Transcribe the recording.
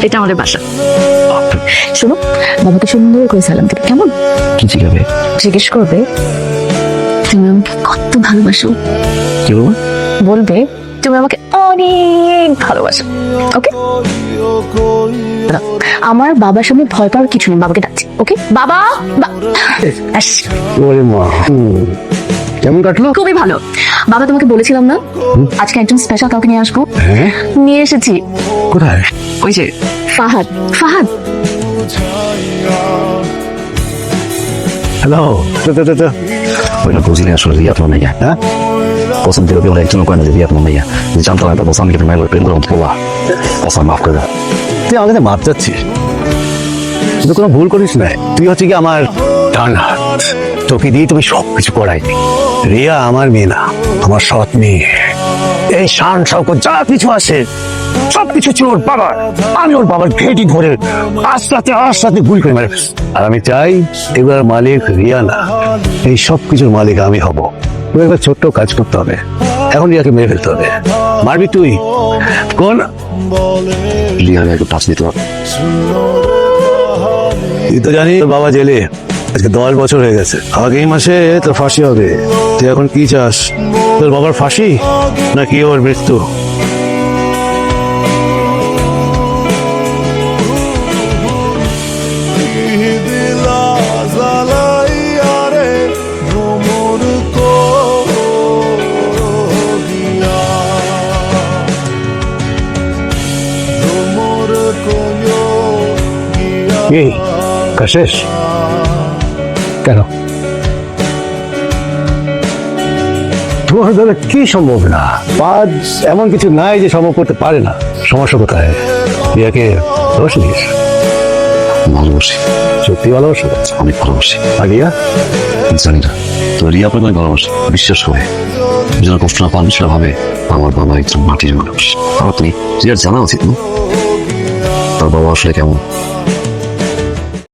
এটা আমাদের বাসা। শোনো, বাবাকে সুন্দর করে সালাম দেবে, কেমন? কি জিজ্ঞাবে? জিজ্ঞেস করবে তুমি আমাকে কত ভালোবাসো। কি বলবো? বলবে তুমি আমাকে অনেক ভালোবাসো। ওকে? আমার বাবার সামনে ভয় পাওয়ার কিছু নেই, বাবাকে ডাকছি। ওকে বাবা? ওরে মা, কেমন কাটলো? খুবই ভালো। বাবা, তোমাকে বলেছিলাম না আজকে একজন স্পেশাল কাউকে নিয়ে আসবো? হ্যাঁ, নিয়ে এসেছি। কোথায়? ওই যে ফাহাদ। ফাহাদ হ্যালো। ওইটা বুঝিনি আসলে রিয়া তোমার মেয়ে। হ্যাঁ, পছন্দ থেকে বলে একজন করে না যে রিয়া তোমার মেয়ে। জানতাম একটা বসান কিন্তু মেয়ে প্রেম করে বলা বসান মাফ করে দাও। তুই আমাকে মাপ চাচ্ছিস, তুই কোনো ভুল করিস না। তুই হচ্ছে কি আমার ডান হাত, তোকে দিয়ে তুমি সবকিছু করাইনি। রিয়া আমার মেয়ে না, আমার সৎ মেয়ে। এই শান শওকত যা কিছু আছে সবকিছু ছিল ওর বাবার। আমি ওর বাবার ঘেটি ধরে আস্তে ভুল করে মারে। আর আমি চাই এবার মালিক রিয়া না, এই সব কিছুর মালিক আমি হব। তুই একটা ছোট্ট কাজ করতে হবে, এখন রিয়াকে মেরে ফেলতে হবে। মারবি তুই? কোন রিয়াকে একটু টাচ দিতে হবে। তুই তো জানি তোর বাবা জেলে, আজকে 10 বছর হয়ে গেছে। আমাকে এই মাসে তোর ফাঁসি হবে। তুই এখন কি চাস, তোর বাবার ফাঁসি নাকি ওর মৃত্যু? কি কাশেষ? কেন তোমার দ্বারা কি সম্ভব না? পাঁচ এমন কিছু নাই যে সম্ভব করতে পারে না। সমস্যা কোথায়? রিয়াকে ভালোবাসিস? ভালোবাসি, সত্যি ভালোবাসি, অনেক ভালোবাসি। আর রিয়া? জানি না, তো রিয়া আপনাকে অনেক ভালোবাসি, বিশ্বাস করে। যেন কষ্ট না পান সেটা ভাবে আমার বাবা একজন মাটির মানুষ। আর আপনি রিয়ার জানা উচিত না তার বাবা আসলে কেমন।